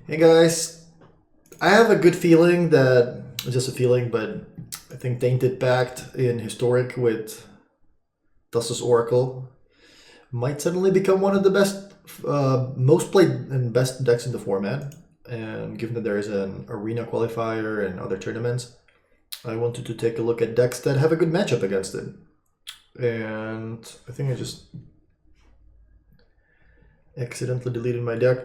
Hey guys, I have a good feeling that, just a feeling, but I think Tainted Pact in Historic with Thassa's Oracle might suddenly become one of the best, most played and best decks in the format. And given that there is an arena qualifier and other tournaments, I wanted to take a look at decks that have a good matchup against it. And I think I just accidentally deleted my deck.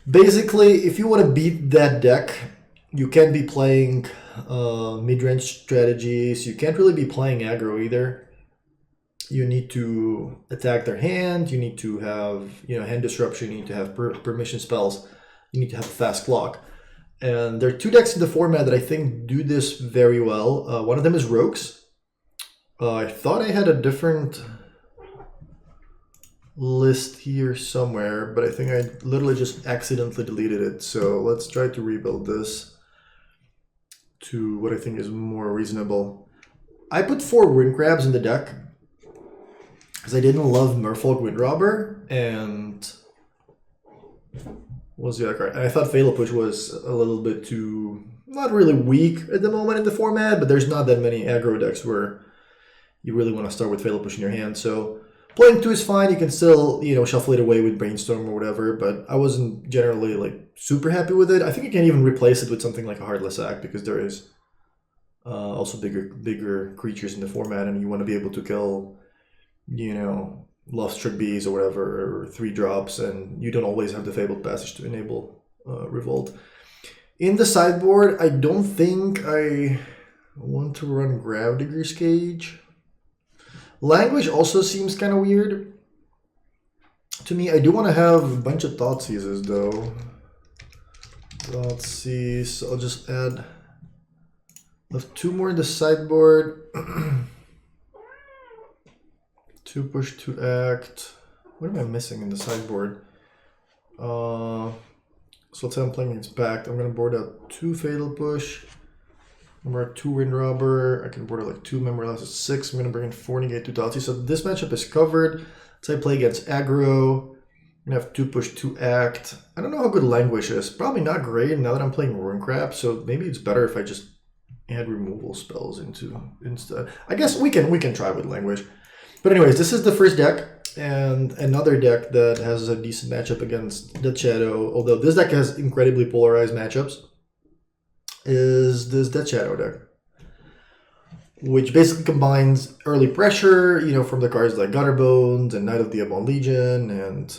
Basically, if you want to beat that deck, you can't be playing mid-range strategies. You can't really be playing aggro either. You need to attack their hand. You need to have hand disruption. You need to have permission spells. You need to have a fast clock. And there are two decks in the format that I think do this very well. One of them is Rogues. I thought I had a different list here somewhere, but I think I literally just accidentally deleted it. So let's try to rebuild this to what I think is more reasonable. I put 4 Wind Crabs in the deck because I didn't love Merfolk Windrobber, and what was the other card? And I thought Fatal Push was a little bit too, not really weak at the moment in the format, but there's not that many aggro decks where you really want to start with Fatal Push in your hand. So playing 2 is fine. You can still, shuffle it away with Brainstorm or whatever, but I wasn't generally super happy with it. I think you can even replace it with something like a Heartless Act because there is also bigger creatures in the format, and you want to be able to kill, Lovestruck Bees or whatever, or 3 drops, and you don't always have the Fabled Passage to enable Revolt. In the sideboard, I don't think I want to run Gravedigger's Cage. Language also seems kind of weird to me. I do want to have a bunch of Thoughtseizes though. Thoughtseize, I'll just add 2 more in the sideboard. 2 push, 2 act. What am I missing in the sideboard? So let's say I'm playing against Pact. I'm going to board out 2 Fatal Push. Remember 2 Windrobber. I can board out 2 Memory Lapse at 6. I'm going to bring in 4 Negate 2 Thoughtseize. So this matchup is covered. Let's say I play against aggro. I'm going to have 2 push, 2 act. I don't know how good Languish is. Probably not great now that I'm playing Ruin Crap. So maybe it's better if I just add removal spells into instead. I guess we can try with Languish. But anyways, this is the first deck. And another deck that has a decent matchup against Death Shadow. Although this deck has incredibly polarized matchups. Is this Death Shadow deck, which basically combines early pressure, from the cards like Gutterbones and Knight of the Ebon Legion and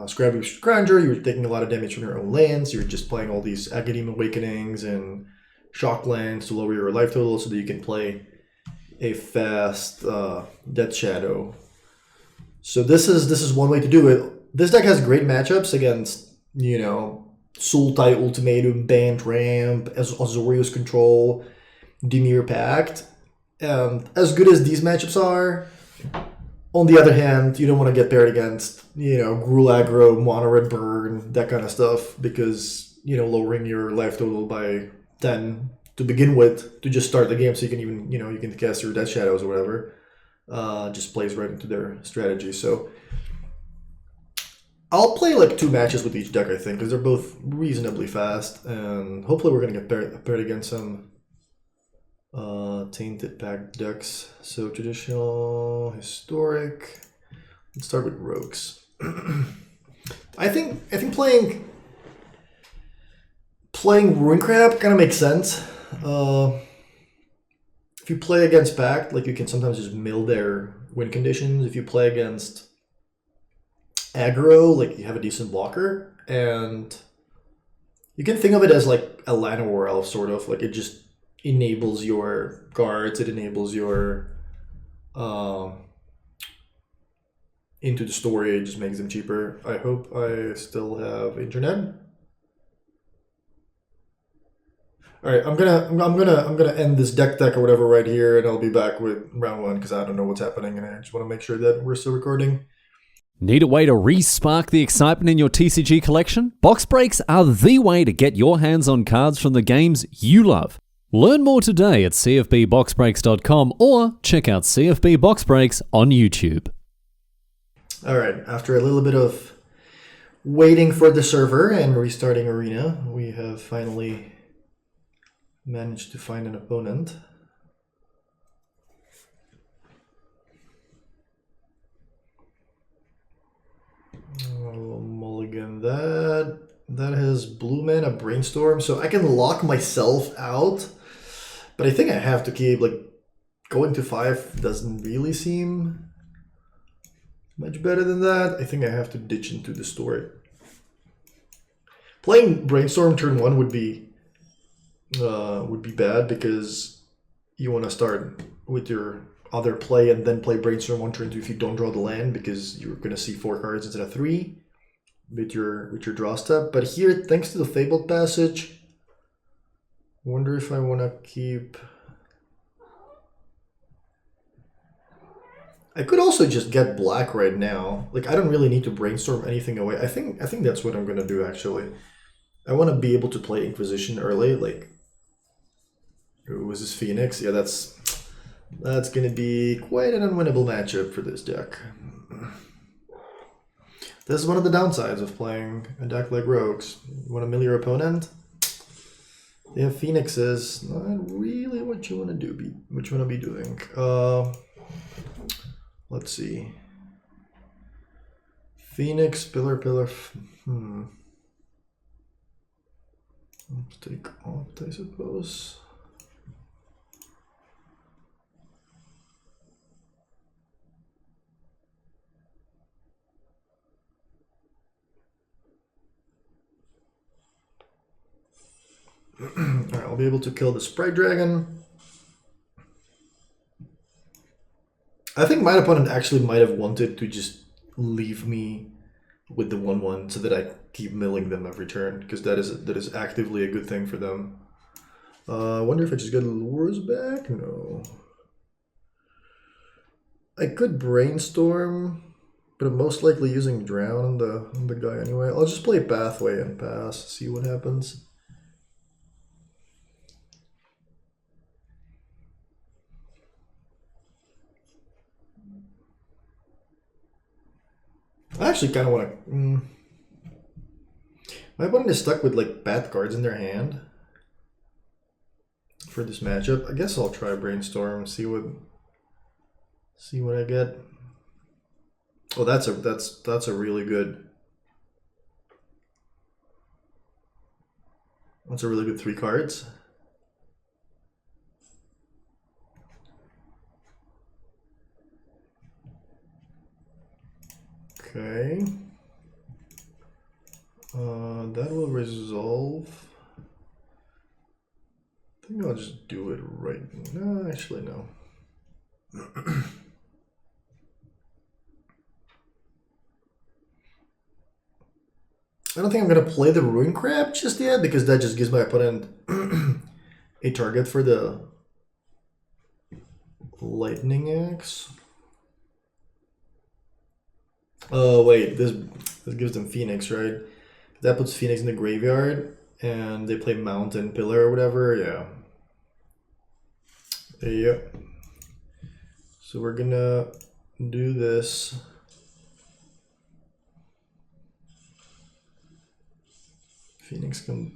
Scrappy Scrounger. You're taking a lot of damage from your own lands. You're just playing all these Agadim Awakenings and Shock lands to lower your life total so that you can play a fast Death Shadow. So this is one way to do it. This deck has great matchups against, Sultai Ultimatum, Banned Ramp, Azorius Control, Dimir Pact. And as good as these matchups are, on the other hand, you don't want to get paired against, Gruul Aggro, Mono Red Burn, that kind of stuff, because, lowering your life total by 10 to begin with to just start the game so you can even, you can cast your Death Shadows or whatever, just plays right into their strategy. So I'll play 2 matches with each deck, I think, because they're both reasonably fast, and hopefully we're going to get paired against some Tainted Pact decks. So traditional, historic. Let's start with Rogues. I think playing Ruin Crab kind of makes sense. If you play against Pact, you can sometimes just mill their win conditions. If you play against aggro, you have a decent blocker, and you can think of it as a Llanowar Elf, sort of. It just enables your cards, it enables your into the story, it just makes them cheaper. I hope I still have internet. Alright, I'm gonna end this deck or whatever right here, and I'll be back with round 1 because I don't know what's happening, and I just want to make sure that we're still recording. Need a way to re-spark the excitement in your TCG collection? Box breaks are the way to get your hands on cards from the games you love. Learn more today at cfbboxbreaks.com or check out CFB Box Breaks on YouTube. All right, after a little bit of waiting for the server and restarting Arena. We have finally managed to find an opponent. I'll mulligan that. That has blue mana brainstorm, so I can lock myself out. But I think I have to keep, like, going to 5 doesn't really seem much better than that. I think I have to ditch into the story. Playing brainstorm turn 1 would be bad because you want to start with your other play and then play brainstorm 1 turn 2 if you don't draw the land, because you're gonna see 4 cards instead of 3 with your draw step. But here, thanks to the Fabled Passage, wonder if I want to keep. I could also just get black right now. Like, I don't really need to brainstorm anything away. I think that's what I'm gonna do actually. I want to be able to play Inquisition early. Like, was this Phoenix? Yeah, that's gonna be quite an unwinnable matchup for this deck. This is one of the downsides of playing a deck like Rogues. You want to mill your opponent? They have Phoenixes. Not really what you want to do. What you want to be doing. Let's see. Phoenix, pillar. Let's take Opt, I suppose. Alright, I'll be able to kill the Sprite Dragon. I think my opponent actually might have wanted to just leave me with the 1/1 so that I keep milling them every turn, because that is actively a good thing for them. I wonder if I just get Lures back? No. I could brainstorm, but I'm most likely using Drown on the guy anyway. I'll just play Pathway and pass, see what happens. I actually kind of want to. My opponent is stuck with like bad cards in their hand for this matchup. I guess I'll try Brainstorm, see what I get. Oh, that's a really good. That's a really good 3 cards. Okay. That will resolve. I think I'll just do it right now. Actually, no. I don't think I'm going to play the Ruin Crab just yet, because that just gives my opponent a target for the Lightning Axe. Oh, wait, this gives them Phoenix, right? That puts Phoenix in the graveyard, and they play Mountain Pillar or whatever, yeah. Yep. So we're gonna do this. Phoenix comes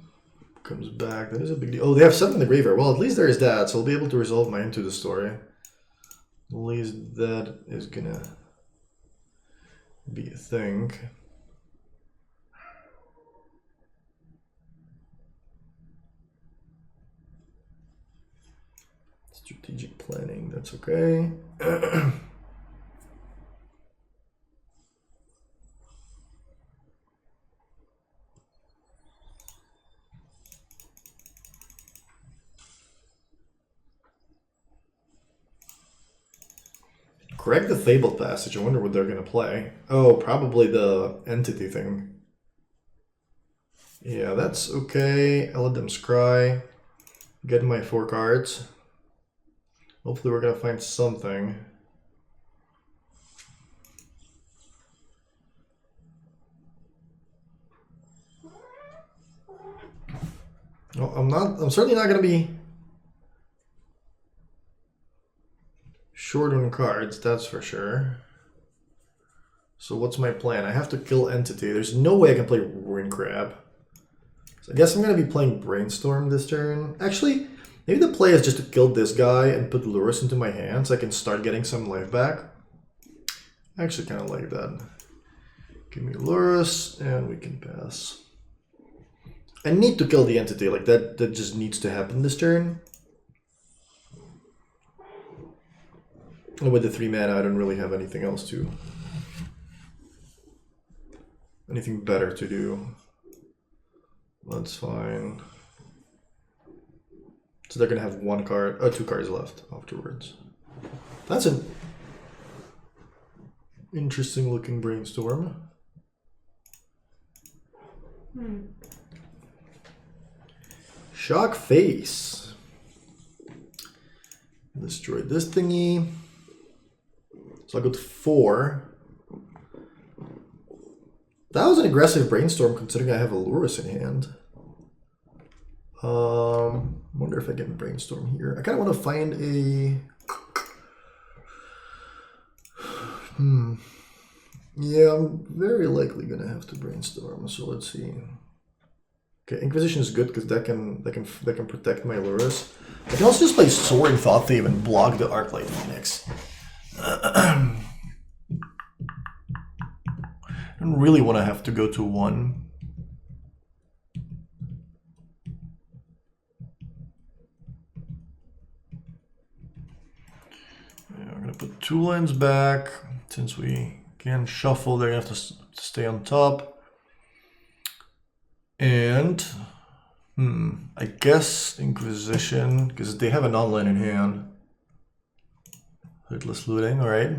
back. That is a big deal. Oh, they have 7 in the graveyard. Well, at least there is that, so I'll be able to resolve my Into the Story. At least that is gonna be a thing. Strategic planning, that's okay. Correct the Fabled Passage. I wonder what they're going to play. Oh, probably the Entity thing. Yeah, that's okay. I'll let them scry. Get my 4 cards. Hopefully we're going to find something. No, I'm certainly not going to be short on cards, that's for sure. So what's my plan? I have to kill Entity. There's no way I can play Ruin Crab. So I guess I'm going to be playing Brainstorm this turn. Actually, maybe the play is just to kill this guy and put Lurrus into my hand so I can start getting some life back. I actually kind of like that. Give me Lurrus and we can pass. I need to kill the Entity. Like that just needs to happen this turn. And with the 3 mana, I don't really have anything else to... anything better to do. That's fine. So they're gonna have 2 cards left afterwards. That's an interesting looking Brainstorm. Shock Face. Destroy this thingy. So I go to 4. That was an aggressive Brainstorm considering I have a Lurrus in hand. Wonder if I get Brainstorm here. I kind of want to find a... Yeah, I'm very likely going to have to Brainstorm, so let's see. Okay, Inquisition is good because that can protect my Lurrus. I can also just play Soaring Thought Thief and block the Arclight Phoenix. I don't really want to have to go to 1. Yeah, I'm going to put 2 lands back. Since we can shuffle, they're going to have to stay on top. And, I guess Inquisition, because they have a non-land in hand. Heartless Looting, alright.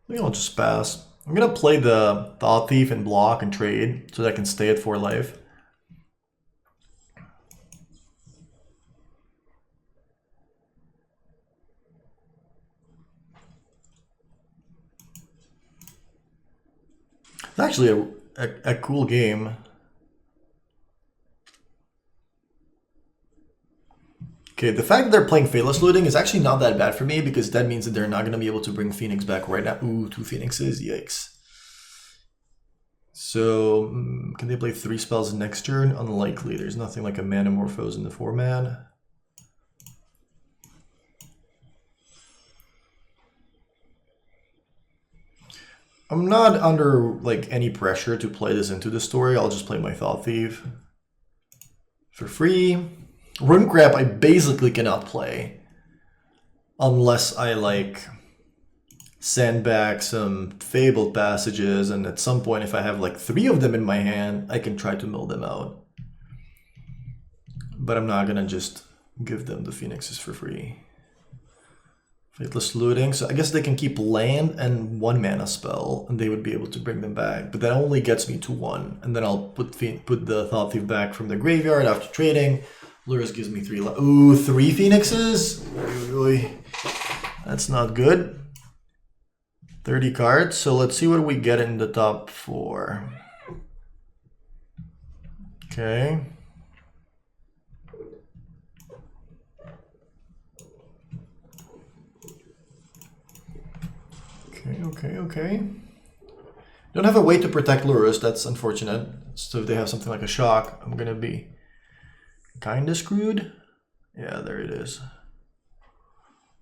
I think I'll just pass. I'm gonna play the Thought Thief and block and trade so that I can stay at 4 life. It's actually a cool game. Okay, the fact that they're playing Faithless Looting is actually not that bad for me because that means that they're not going to be able to bring Phoenix back right now. Ooh, 2 Phoenixes, yikes. So, can they play 3 spells next turn? Unlikely. There's nothing like a Manamorphose in the format. I'm not under like any pressure to play this into the story. I'll just play my Thought Thief for free. Ruin Crab I basically cannot play unless I like send back some Fabled Passages, and at some point if I have like 3 of them in my hand, I can try to mill them out. But I'm not gonna just give them the Phoenixes for free. Faithless Looting, so I guess they can keep land and 1 mana spell, and they would be able to bring them back. But that only gets me to 1, and then I'll put the Thought Thief back from the graveyard after trading. Lurrus gives me 3. Ooh, 3 Phoenixes? That's not good. 30 cards, so let's see what we get in the top 4. Okay. Okay. Don't have a way to protect Lurrus, that's unfortunate. So if they have something like a shock, I'm gonna be kinda screwed. Yeah, there it is.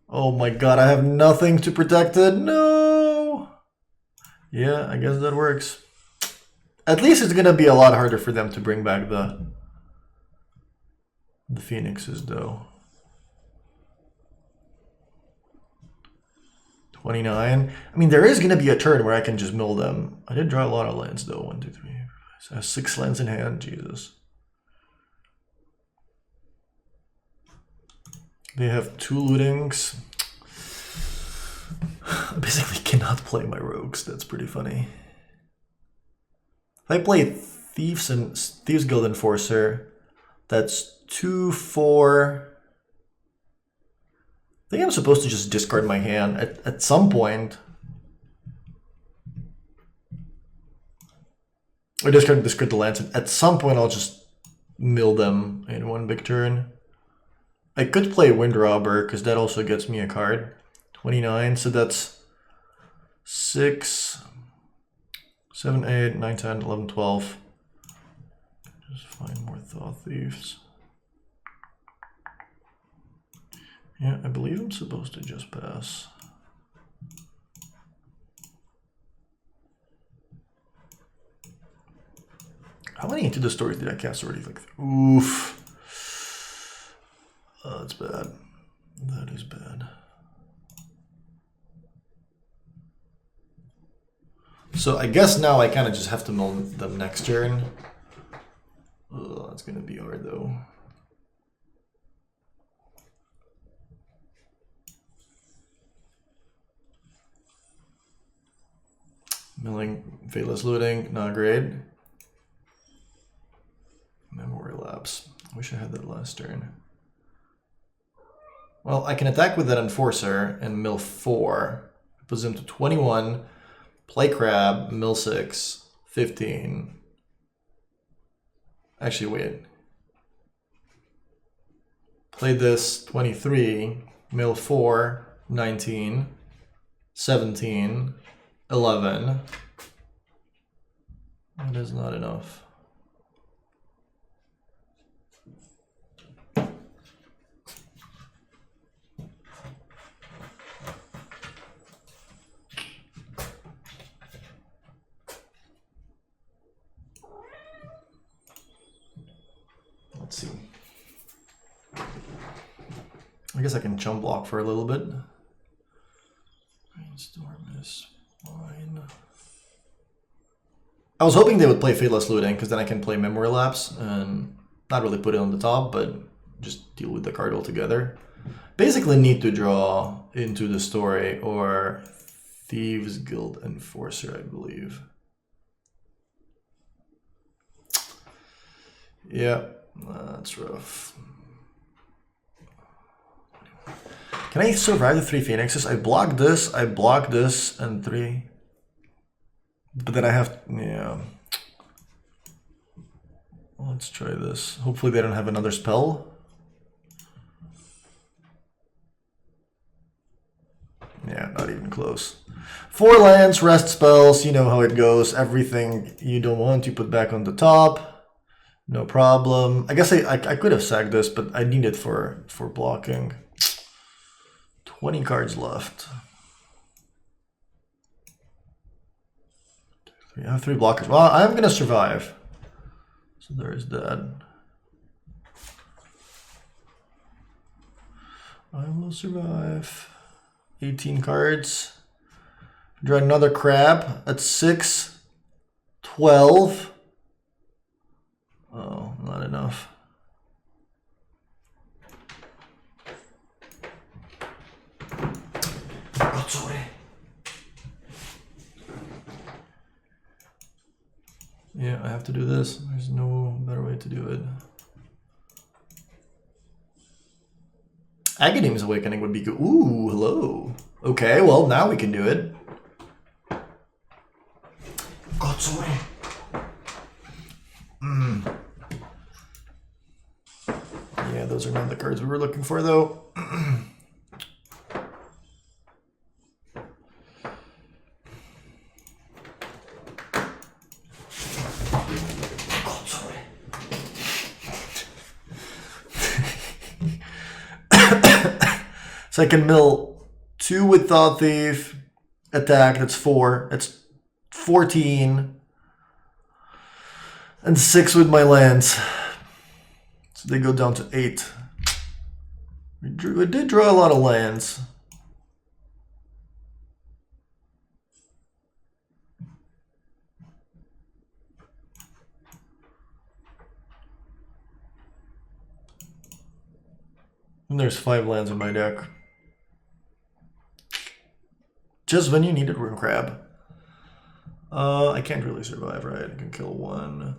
Oh my god, I have nothing to protect it. No! Yeah, I guess that works. At least it's gonna be a lot harder for them to bring back the Phoenixes though. 29. I mean, there is going to be a turn where I can just mill them. I did draw a lot of lands, though. 1, 2, 3. So I have 6 lands in hand. Jesus. They have 2 lootings. I basically cannot play my rogues. That's pretty funny. If I play Thieves Guild Enforcer, that's 2, 4... I think I'm supposed to just discard my hand at some point. Or discard the lands. At some point, I'll just mill them in one big turn. I could play Wind Robber because that also gets me a card. 29, so that's 6, 7, 8, 9, 10, 11, 12. Just find more Thought Thieves. Yeah, I believe I'm supposed to just pass. How many Into the Stories did I cast already? Like, oof. That's bad. That is bad. So I guess now I kind of just have to mill them next turn. Oh, that's gonna be hard though. Milling, Faithless Looting, not great. Memory Lapse. Wish I had that last turn. Well, I can attack with that Enforcer and mill 4. Puts him to 21. Play Crab, mill 6, 15. Actually, wait. Play this 23, mill 4, 19, 17, 11. That is not enough. Let's see. I guess I can chump block for a little bit. Brainstorm is fine. I was hoping they would play Faithless Looting because then I can play Memory Lapse and not really put it on the top, but just deal with the card altogether. Basically need to draw Into the Story or Thieves Guild Enforcer, I believe. Yeah, that's rough. Can I survive the 3 Phoenixes? I block this, and 3. But then I have, yeah. Let's try this. Hopefully they don't have another spell. Yeah, not even close. 4 lands, rest spells, you know how it goes. Everything you don't want you put back on the top. No problem. I guess I could have sacked this, but I need it for blocking. 20 cards left. I have 3 blockers. Well, I'm gonna survive. So there's that. I will survive. 18 cards. Draw another crab at 6, 12. Oh, not enough. Yeah, I have to do this. There's no better way to do it. Agadeem's Awakening would be good. Ooh, hello. Okay, well, now we can do it. Yeah, those are not the cards we were looking for, though. So I can mill 2 with Thought Thief, attack, that's 4, that's 14, and 6 with my lands. So they go down to 8. I did draw a lot of lands. And there's 5 lands in my deck. Just when you needed Rune Crab. I can't really survive, right? I can kill 1.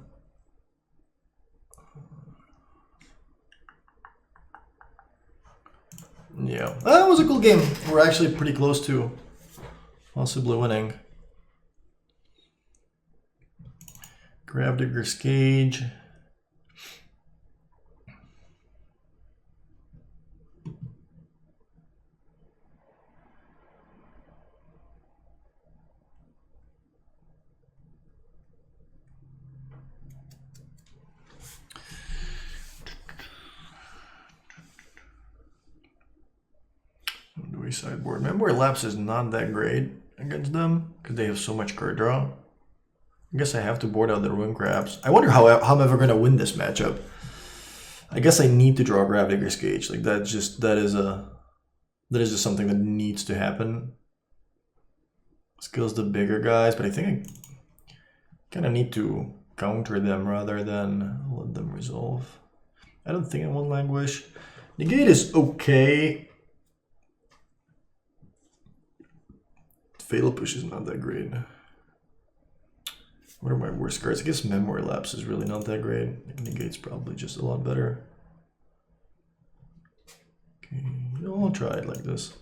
Yeah, that was a cool game. We're actually pretty close to possibly winning. Gravedigger's Cage. sideboard. Memory Lapse is not that great against them because they have so much card draw. I guess I have to board out the Ruin Crabs. I wonder how I'm ever gonna win this matchup. I guess I need to draw Gravedigger's Cage. Like that is just something that needs to happen. Skills the bigger guys, but I think I kind of need to counter them rather than let them resolve. I don't think I want Languish. Negate is okay. Fatal Push is not that great. What are my worst cards? I guess Memory Lapse is really not that great. Negate's probably just a lot better. Okay, I'll try it like this.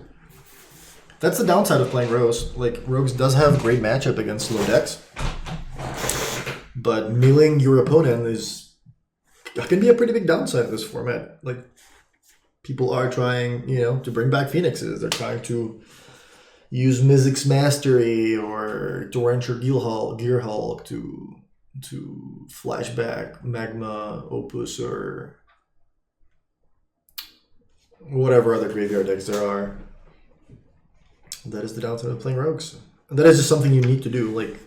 That's the downside of playing Rogues. Like, Rogues does have great matchup against low decks. But milling your opponent can be a pretty big downside of this format. Like, people are trying, to bring back Phoenixes. They're trying to use Mizzix's Mastery or Torrential Gearhulk to flashback Magma, Opus, or whatever other graveyard decks there are. That is the downside of playing Rogues. And that is just something you need to do. Like,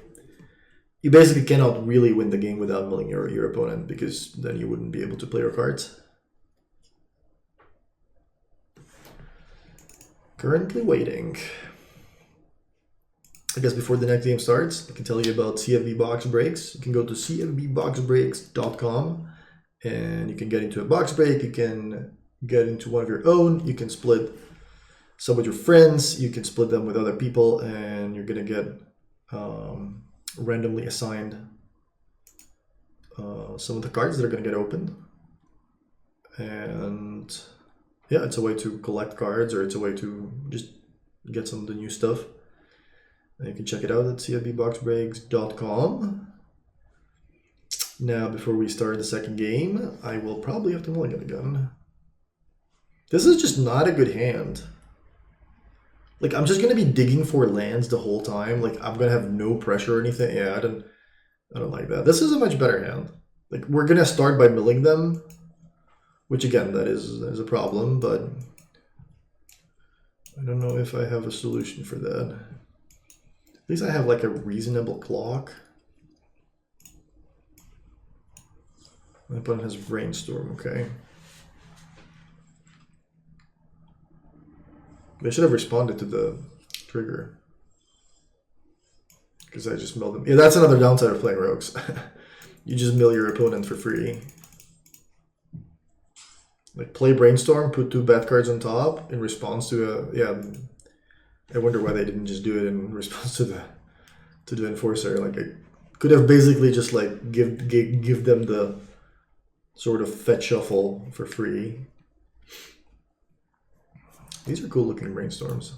you basically cannot really win the game without milling your opponent, because then you wouldn't be able to play your cards. Currently waiting. I guess before the next game starts, I can tell you about CFB Box Breaks. You can go to cfbboxbreaks.com and you can get into a box break. You can get into one of your own. You can split some with your friends. You can split them with other people, and you're going to get randomly assigned some of the cards that are going to get opened. And yeah, it's a way to collect cards, or it's a way to just get some of the new stuff. And you can check it out at cfbboxbreaks.com. Now, before we start the second game, I will probably have to mulligan again. This is just not a good hand. Like, I'm just going to be digging for lands the whole time. Like, I'm going to have no pressure or anything. Yeah, I don't like that. This is a much better hand. Like, we're going to start by milling them, which, again, that is a problem, but I don't know if I have a solution for that. At least I have, like, a reasonable clock. My opponent has Brainstorm, okay. They should have responded to the trigger, because I just milled them. Yeah, that's another downside of playing Rogues. You just mill your opponent for free. Like, play Brainstorm, put 2 bad cards on top in response to yeah. I wonder why they didn't just do it in response to the Enforcer. Like, I could have basically just like give them the sort of fetch shuffle for free. These are cool looking Brainstorms.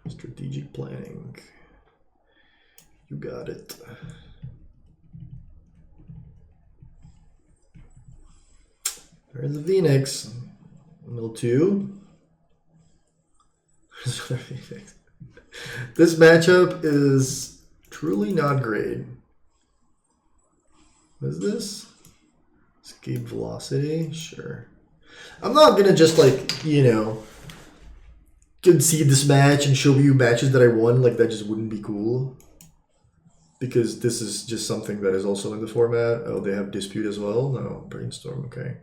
Strategic planning. You got it. There's the Phoenix. Mill 2. There's another Phoenix. This matchup is truly not great. What is this? Escape Velocity? Sure. I'm not gonna just, like, concede this match and show you matches that I won. Like, that just wouldn't be cool. Because this is just something that is also in the format. Oh, they have Dispute as well? No, Brainstorm, okay.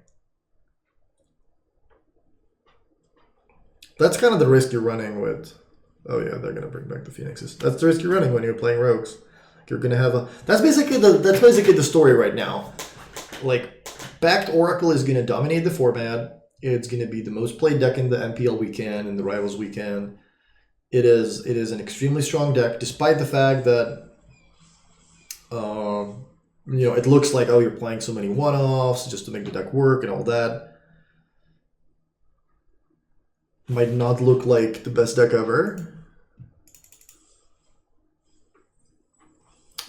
That's kind of the risk you're running with. Oh yeah, they're gonna bring back the Phoenixes. That's the risk you're running when you're playing Rogues. You're gonna have a. That's basically the story right now. Like, Backed Oracle is gonna dominate the format. It's gonna be the most played deck in the MPL weekend and the Rivals weekend. It is an extremely strong deck, despite the fact that it looks like, oh, you're playing so many one-offs just to make the deck work and all that. Might not look like the best deck ever.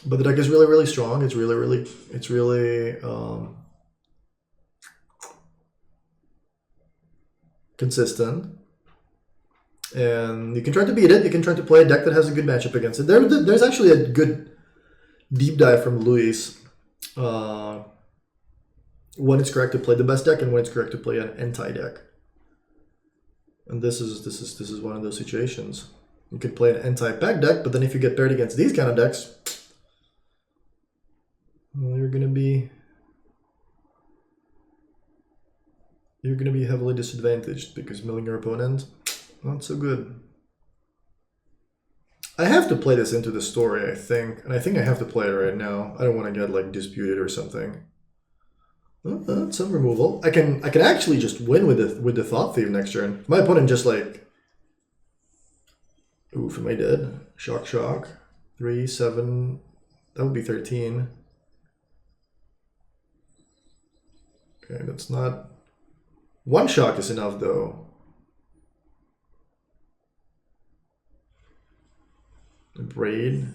But the deck is really, really strong. It's really consistent. And you can try to beat it. You can try to play a deck that has a good matchup against it. There's actually a good deep dive from Luis when it's correct to play the best deck and when it's correct to play an anti-deck. And this is one of those situations. You could play an anti-pack deck, but then if you get paired against these kind of decks, well, you're gonna be heavily disadvantaged because milling your opponent, not so good. I have to play this into the story, I think, and I think I have to play it right now. I don't want to get like disputed or something. Some removal. I can actually just win with the Thought Thief next turn. My opponent just like, oof, am I dead? Shock. 3, 7. That would be 13. Okay, that's not. One shock is enough though. Braid.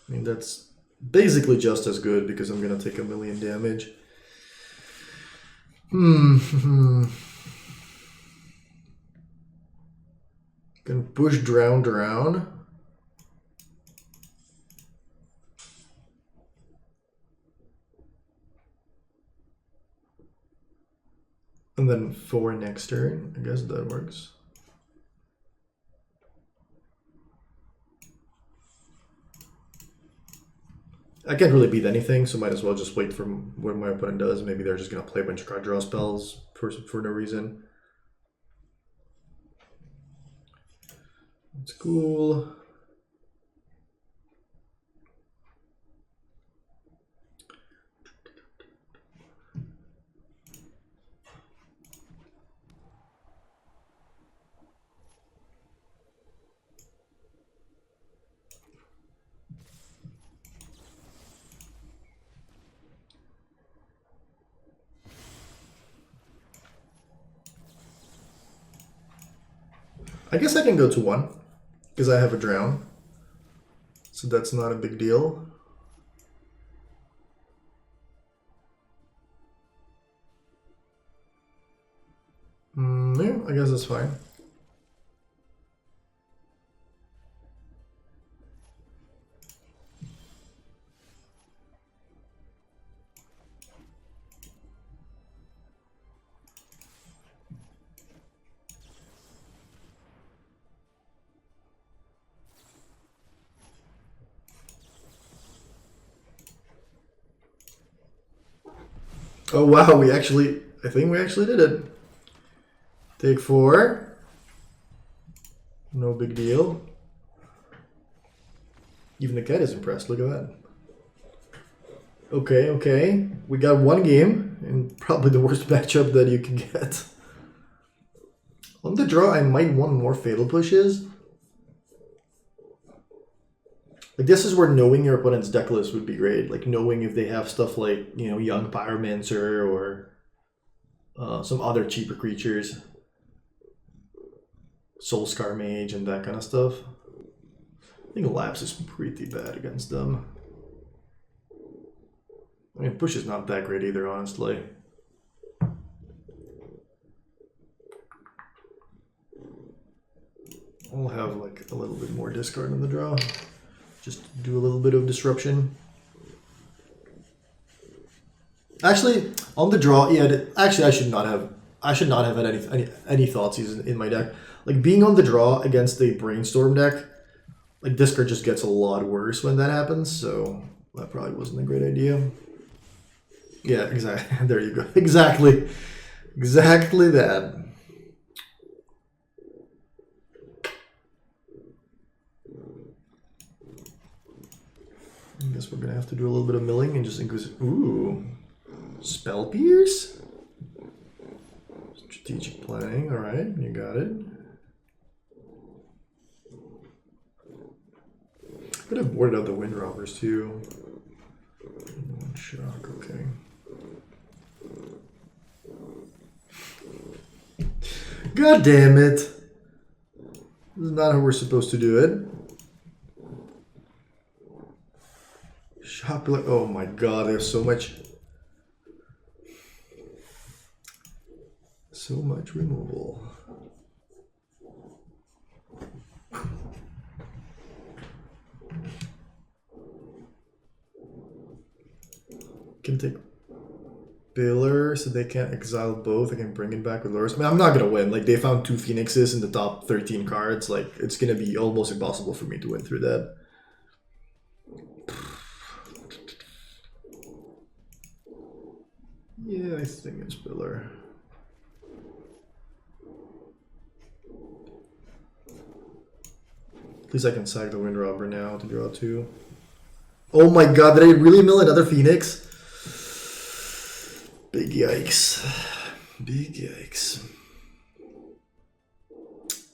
I mean, that's basically just as good because I'm gonna take 1,000,000 damage. Can push Drown. And then 4 next turn. I guess that works. I can't really beat anything, so might as well just wait for what my opponent does. Maybe they're just gonna play a bunch of card draw spells for no reason. That's cool. I guess I can go to 1 because I have a Drown, so that's not a big deal. Yeah, I guess that's fine. Oh wow, I think we actually did it. Take 4. No big deal. Even the cat is impressed, look at that. Okay. We got 1 game, and probably the worst matchup that you can get. On the draw, I might want more Fatal Pushes. Like, this is where knowing your opponent's deck list would be great. Like, knowing if they have stuff like, you know, Young Pyromancer or some other cheaper creatures. Soulscar Mage and that kind of stuff. I think Lapse is pretty bad against them. I mean, Push is not that great either, honestly. I'll have like a little bit more discard on the draw. Just do a little bit of disruption. Actually, on the draw, yeah. Actually, I should not have had any Thoughtseize in my deck. Like, being on the draw against a Brainstorm deck, like, discard just gets a lot worse when that happens. So that probably wasn't a great idea. Yeah, exactly. There you go. Exactly that. I guess we're gonna have to do a little bit of milling and just increase. Ooh, Spell Pierce. Strategic planning. All right, you got it. Could have boarded out the Wind Robbers too. One shock. Okay. God damn it! This is not how we're supposed to do it. Oh my god, there's so much removal. Can take Pillar, so they can't exile both. I can bring it back with Lurrus. I mean, I'm not gonna win. Like, they found 2 Phoenixes in the top 13 cards. Like, it's gonna be almost impossible for me to win through that. Yeah, I think it's Pillar. At least I can sack the Wind Robber now to draw 2. Oh my god, did I really mill another Phoenix? Big yikes. Big yikes.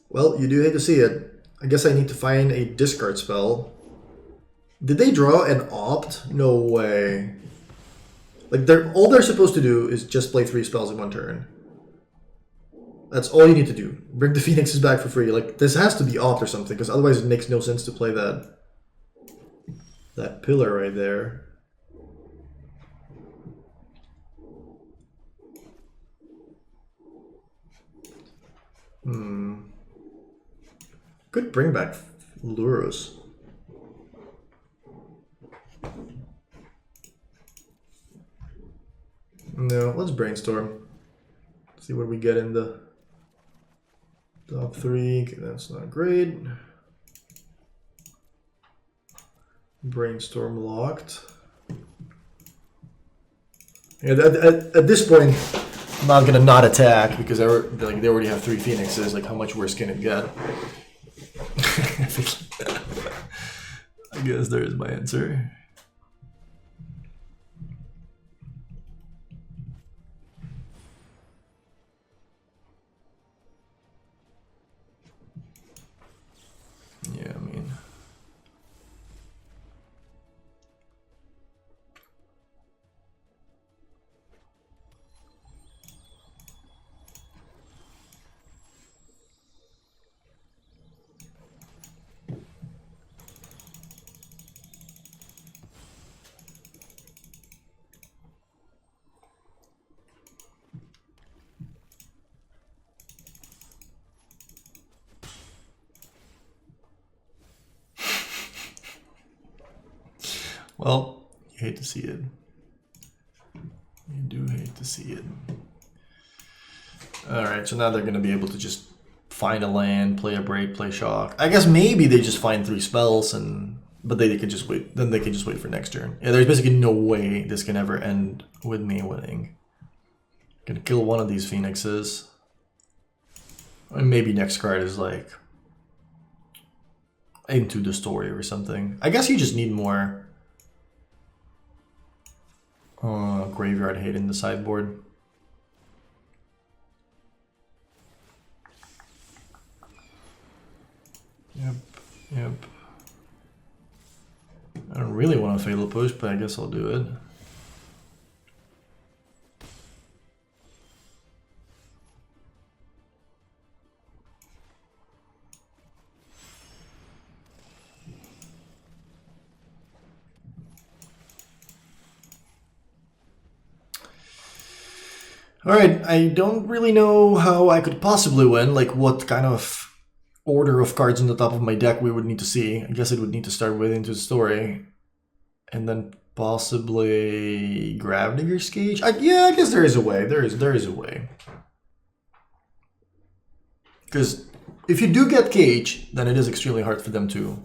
Well, you do hate to see it. I guess I need to find a discard spell. Did they draw an opt? No way. Like, all they're supposed to do is just play 3 spells in 1 turn. That's all you need to do. Bring the Phoenixes back for free. Like, this has to be opt or something, because otherwise it makes no sense to play that pillar right there. Could bring back Lurrus. No, let's brainstorm. See what we get in the top 3. Okay, that's not great. Brainstorm locked. Yeah, at this point, I'm not gonna not attack because they already have 3 Phoenixes. Like, how much worse can it get? I guess there's my answer. Yeah, I mean. Well, you hate to see it. You do hate to see it. Alright, so now they're going to be able to just find a land, play a break, play shock. I guess maybe they just find 3 spells, but they could just wait. Then they can just wait for next turn. Yeah, there's basically no way this can ever end with me winning. Gonna kill one of these Phoenixes. And maybe next card is like Into the Story or something. I guess you just need more graveyard hate in the sideboard. Yep. I don't really want to Fatal Push, but I guess I'll do it. Alright, I don't really know how I could possibly win, like what kind of order of cards on the top of my deck we would need to see. I guess it would need to start with Into the Story. And then possibly Gravedigger's Cage? Yeah, I guess there is a way. There is a way. Because if you do get Cage, then it is extremely hard for them to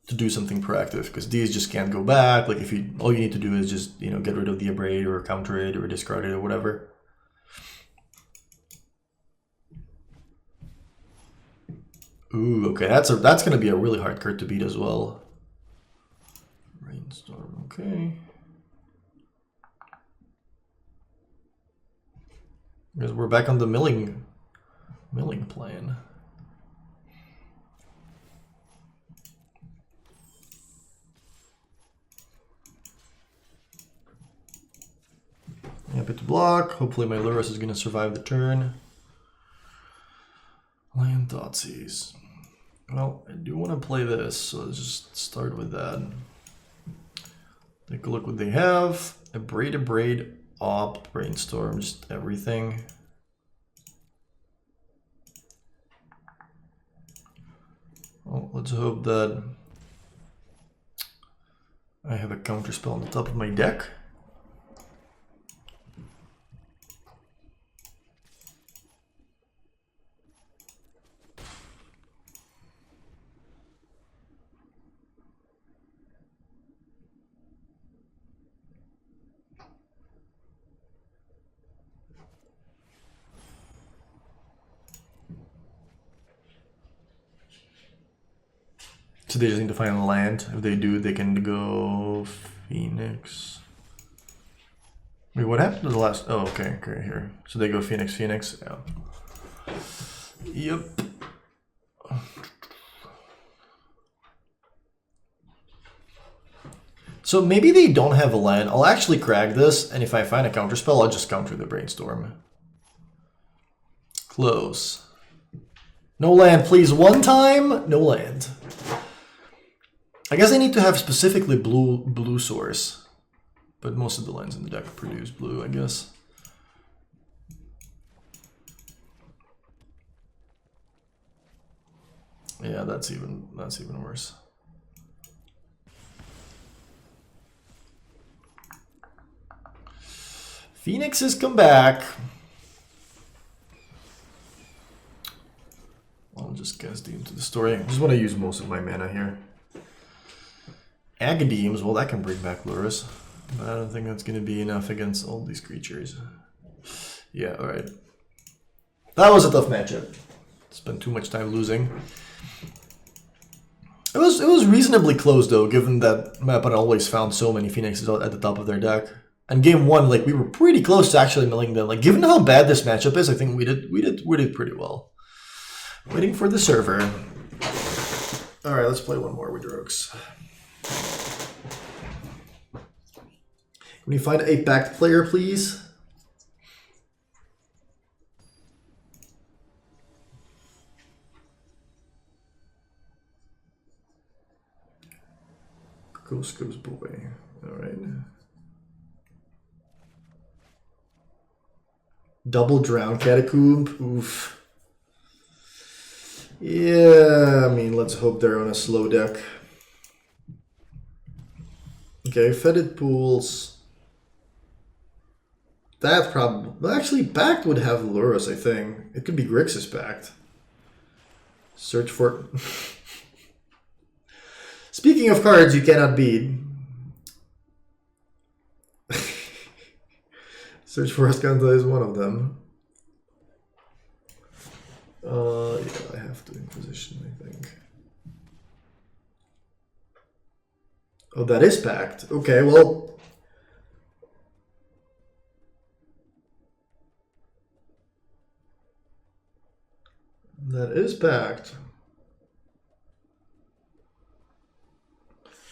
do something proactive. Because these just can't go back. Like, if you all you need to do is just, you know, get rid of the Abrade or counter it or discard it or whatever. Ooh, okay, that's gonna be a really hard card to beat as well. Brainstorm, okay. Because we're back on the milling plan. Happy to block. Hopefully my Lurrus is gonna survive the turn. Land Thoughtseize. Well, I do want to play this, so let's just start with that. Take a look what they have. Abrade, Opt, Brainstorm, just everything. Well, let's hope that I have a counter spell on the top of my deck. So they just need to find land. If they do, they can go Phoenix. Wait, what happened to the last? Oh, okay, here. So they go Phoenix, Phoenix. Yeah. Yep. So maybe they don't have a land. I'll actually crag this, and if I find a counter spell, I'll just counter the Brainstorm. Close. No land, please. One time, no land. I guess I need to have specifically blue source. But most of the lands in the deck produce blue, I guess. Yeah, that's even worse. Phoenix has come back. I'll just guess deep into the story. I just want to use most of my mana here. Agadeems, well, that can bring back Lurrus. But I don't think that's going to be enough against all these creatures. Yeah, alright. That was a tough matchup. Spent too much time losing. It was reasonably close though, given that my opponent always found so many Phoenixes at the top of their deck. And game one, like we were pretty close to actually milling them. Like given how bad this matchup is, I think we did pretty well. Waiting for the server. All right, let's play one more with Rogues. Can you find a backed player, please? Goes boy. All right. Double Drown Catacomb. Oof. Yeah, I mean, let's hope they're on a slow deck. Okay, Fetid Pools. That probably... Well, actually, backed would have Lurrus, I think. It could be Grixis backed. Search for... Speaking of cards you cannot beat. Search for Ascanta is one of them. Yeah, I have to Inquisition, I think. Oh, that is packed. Okay, well... That is packed.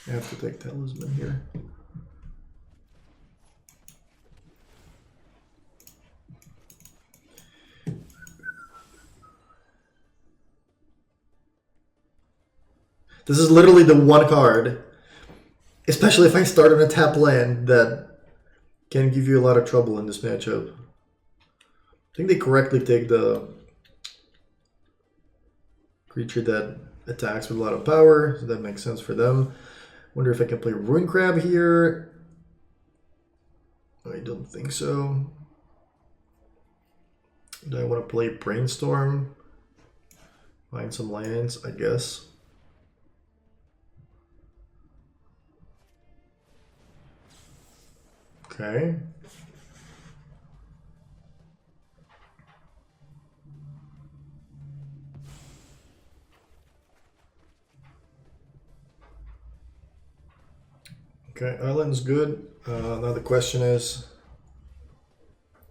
I have to take Talisman here. This is literally the one card, especially if I start on a tap land, that can give you a lot of trouble in this matchup. I think they correctly take the creature that attacks with a lot of power, so that makes sense for them. Wonder if I can play Ruin Crab here. I don't think so. Do I want to play Brainstorm? Find some lands, I guess. Okay. Okay, Island's good. Now the question is,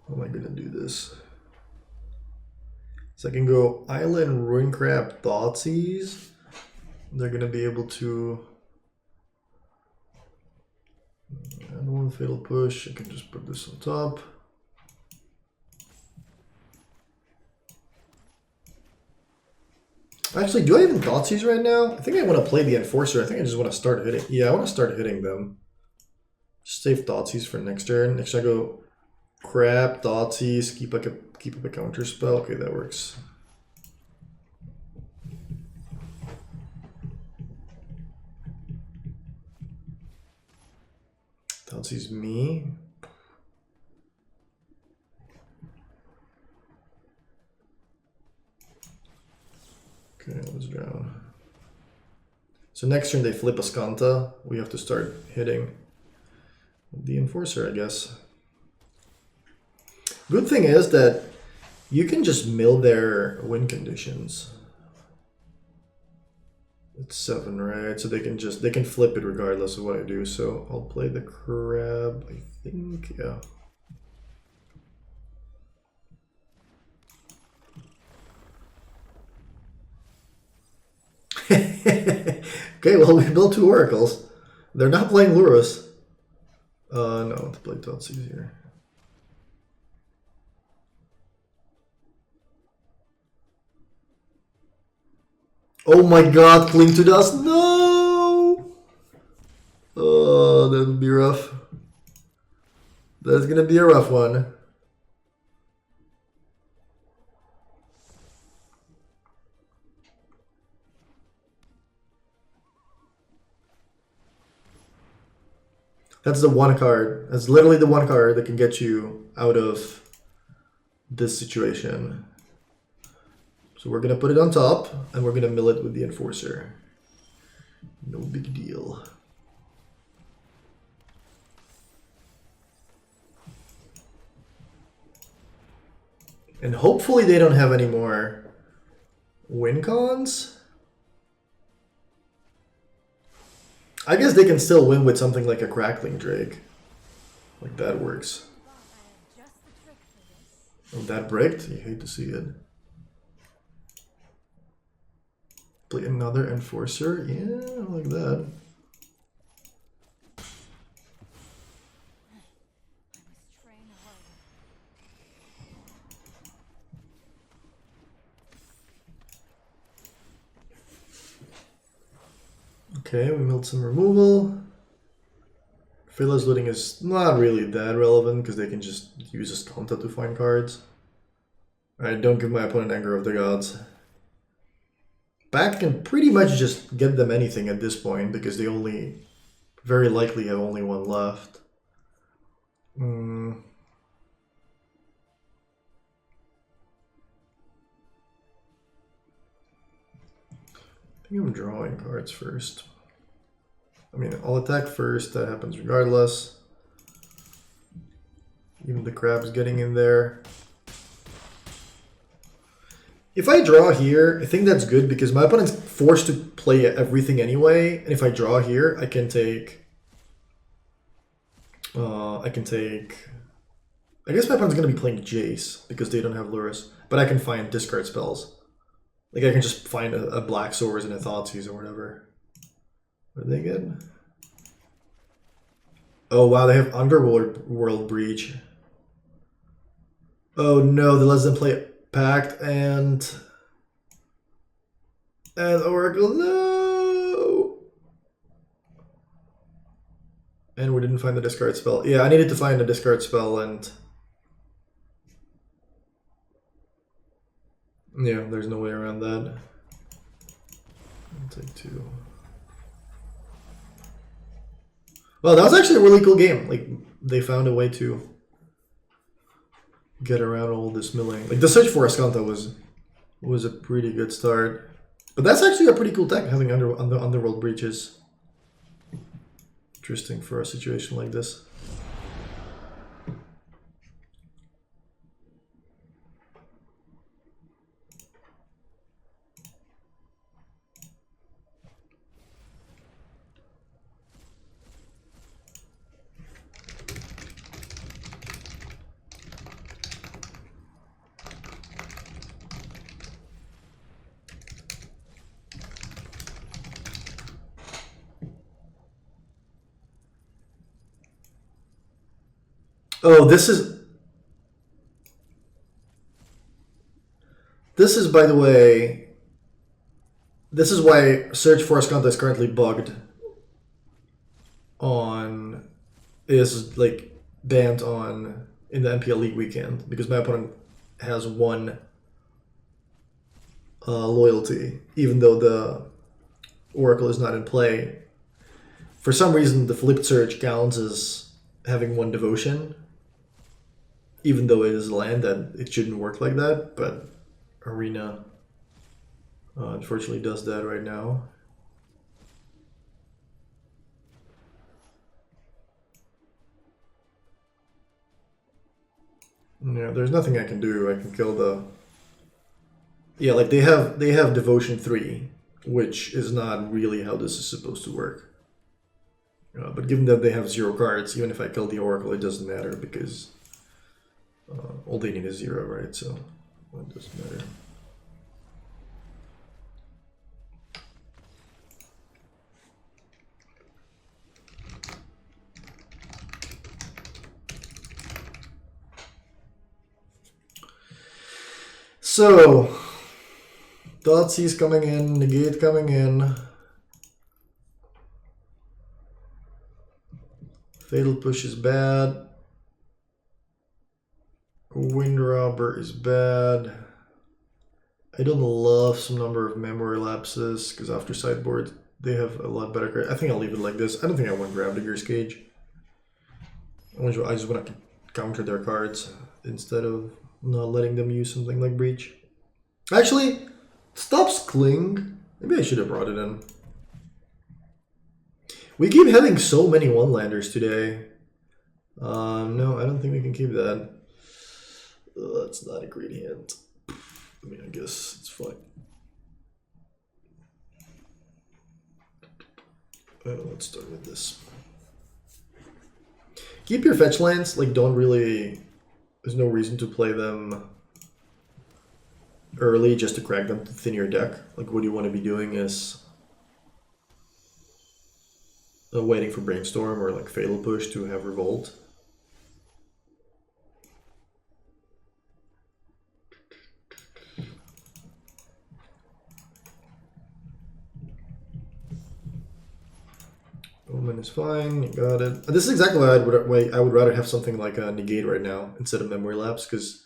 how am I gonna do this? So I can go Island, Ruin Crab, Thoughtseize. They're gonna be able to... And one Fatal Push, I can just put this on top. Actually, do I even Thoughtseize right now? I think I want to play the Enforcer. I think I just want to start hitting. Yeah, I want to start hitting them. Save Thoughtseize for next turn. Next I go Crab, Thoughtseize, keep up a counter spell. Okay, that works. Thoughtseize me. Okay, let's drown. So next turn they flip Ascanta. We have to start hitting the Enforcer, I guess. Good thing is that you can just mill their win conditions. It's 7, right? So they can flip it regardless of what I do. So I'll play the crab, I think, yeah. Okay, well, we built 2 oracles. They're not playing Lurus. No, to play Thoughtseize here. Oh my god, Cling to Dust, no! Oh, that would be rough. That's gonna be a rough one. That's the one card. That's literally the one card that can get you out of this situation. So we're gonna put it on top, and we're gonna mill it with the Enforcer. No big deal. And hopefully they don't have any more win cons. I guess they can still win with something like a Crackling Drake. Like that works. Oh, that bricked? You hate to see it. Play another Enforcer? Yeah, I like that. Okay, we milled some removal. Phila's looting is not really that relevant because they can just use a Stonta to find cards. Alright, don't give my opponent Anger of the Gods. Back can pretty much just get them anything at this point because they only very likely have only one left. I think I'm drawing cards first. I mean, I'll attack first, that happens regardless. Even the crab's getting in there. If I draw here, I think that's good because my opponent's forced to play everything anyway. And if I draw here, I can take... I guess my opponent's going to be playing Jace because they don't have Lurus. But I can find discard spells. Like I can just find a Black Swords and a Thoughtseize or whatever. What do they get? Oh wow, they have Underworld Breach. Oh no, they let them play Pact and Oracle, no! And we didn't find the discard spell. Yeah, I needed to find a discard spell and... yeah, there's no way around that. I'll take 2. Well, that was actually a really cool game. Like, they found a way to get around all this milling. Like, the search for Ascanta was a pretty good start. But that's actually a pretty cool tech, having Underworld Breaches. Interesting for a situation like this. Oh, this is, by the way, this is why Search for Ascanta is currently bugged on, is like banned on in the MPL League weekend because my opponent has 1 loyalty, even though the Oracle is not in play. For some reason, the flipped search counts as having 1 devotion, even though it is land, that it shouldn't work like that, but Arena unfortunately does that right now. Yeah, there's nothing I can do. I can kill the... yeah, like they have devotion 3, which is not really how this is supposed to work. But given that they have 0 cards, even if I kill the Oracle, it doesn't matter because all they need is 0, right? So it doesn't matter. So, Thoughtseize coming in, Negate coming in. Fatal Push is bad. Wind Robber is bad. I don't love some number of memory lapses because after sideboard they have a lot better cards. I think I'll leave it like this. I don't think I want Gravedigger's Cage. I just want to counter their cards instead of not letting them use something like Breach. Actually, stops Cling. Maybe I should have brought it in. We keep having so many one-landers today. No, I don't think we can keep that. That's not a great hand. I mean, I guess it's fine. Let's start with this. Keep your fetch lands. Like, don't really... There's no reason to play them early just to crack them to thin your deck. Like, what you want to be doing is waiting for Brainstorm or like Fatal Push to have Revolt. Omen is fine, you got it. This is exactly why I would rather have something like a Negate right now instead of Memory Lapse, because,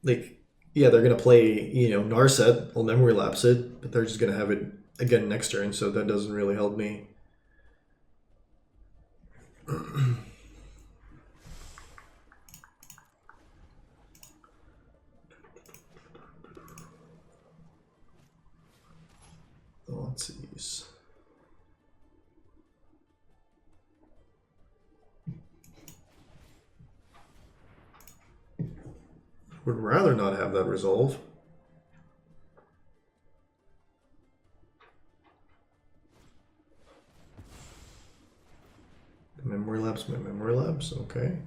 like, yeah, they're gonna play, you know, Narset, I'll Memory Lapse it, but they're just gonna have it again next turn, so that doesn't really help me. Let's see. Would rather not have that resolve. Memory Lapse, my Memory Lapse, okay.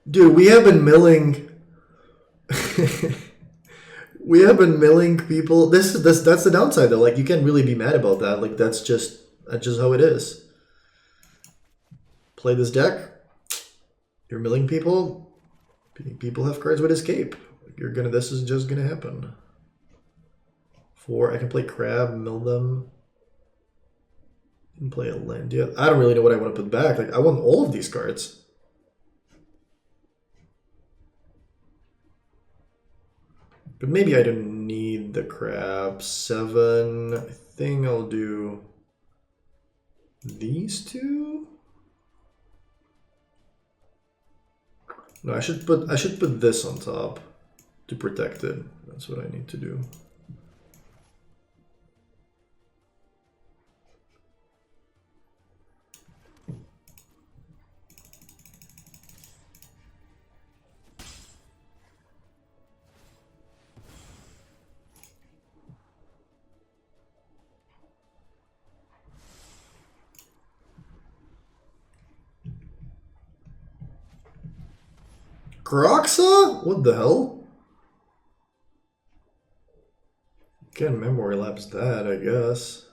Dude, we have been milling. We have been milling people. That's the downside though. Like, you can't really be mad about that. Like, that's just how it is. Play this deck. You're milling people. People have cards with Escape. This is just gonna happen. 4. I can play Crab, mill them. And play a land. Yeah, I don't really know what I want to put back. Like, I want all of these cards. But maybe I don't need the Crab. 7. I think I'll do these 2. No, I should put this on top to protect it. That's what I need to do. Kroxa? What the hell? Can't Memory Lapse that, I guess.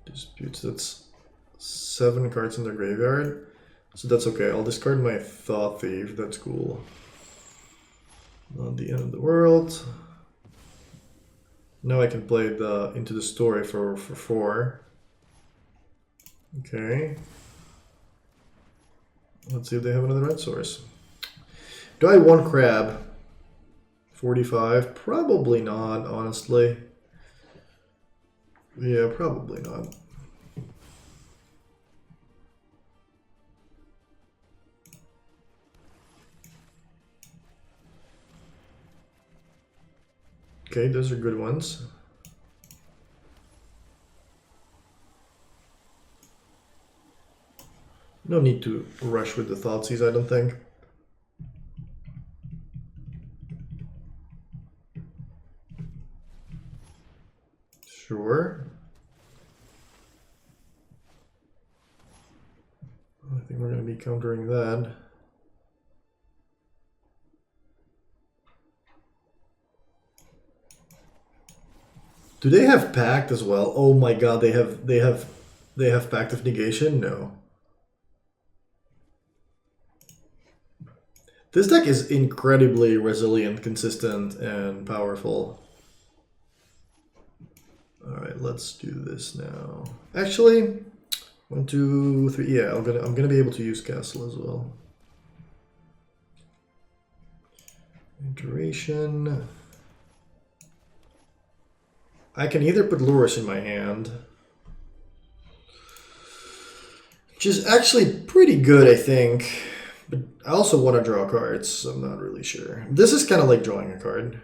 Disputes, that's 7 cards in their graveyard. So that's okay. I'll discard my Thought Thief. That's cool. Not the end of the world. Now I can play the Into the Story for 4. Okay. Let's see if they have another red source. Do I want crab? 45? Probably not, honestly. Yeah, probably not. Okay, those are good ones. No need to rush with the Thoughtseize, I don't think. Sure. I think we're going to be countering that. Do they have Pact as well? Oh my god, they have Pact of Negation? No. This deck is incredibly resilient, consistent, and powerful. Alright, let's do this now. Actually, 1, 2, 3. Yeah, I'm gonna be able to use Castle as well. Iteration. I can either put Lurus in my hand, which is actually pretty good, I think. But I also want to draw cards, so I'm not really sure. This is kind of like drawing a card.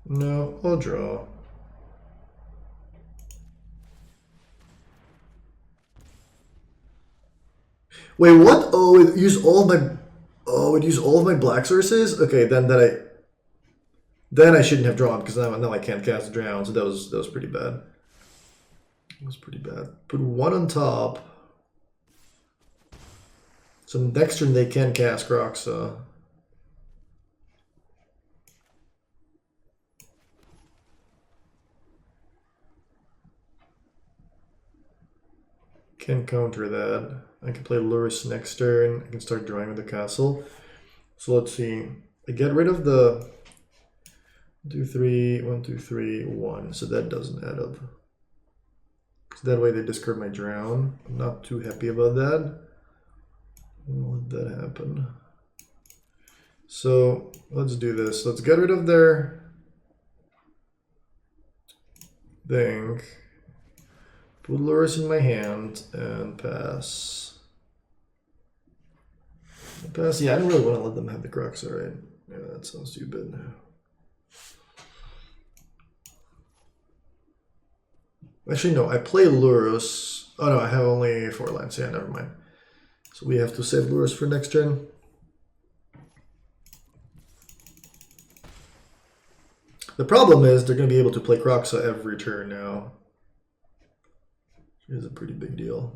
No, I'll draw. Wait, what? Oh, it used all of my... Oh, it used all of my black sources? Okay, then I shouldn't have drawn, because now I can't cast Drown, so that was pretty bad. It was pretty bad. Put 1 on top. So next turn they can cast Kroxa. Can counter that. I can play Lurus next turn. I can start drawing with the castle. So let's see. I get rid of the 2, 3, 1, 2, 3, 1. So that doesn't add up. So that way they discard my Drown. I'm not too happy about that. I'll let that happen. So let's do this. Let's get rid of their thing. Put Lurus in my hand and pass. Pass. Yeah, I don't really want to let them have the Kroxa, right? Yeah, that sounds stupid. Actually, no, I play Lurus. Oh no, I have only 4 lands. Yeah, never mind. So we have to save Lurus for next turn. The problem is they're going to be able to play Kroxa every turn now. Which is a pretty big deal.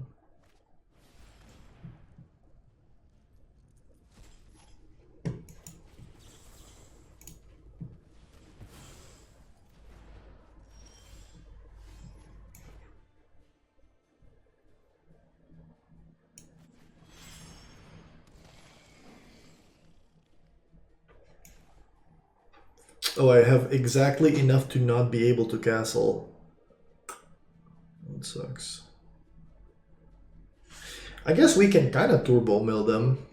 Oh, I have exactly enough to not be able to castle. That sucks. I guess we can kind of turbo mill them.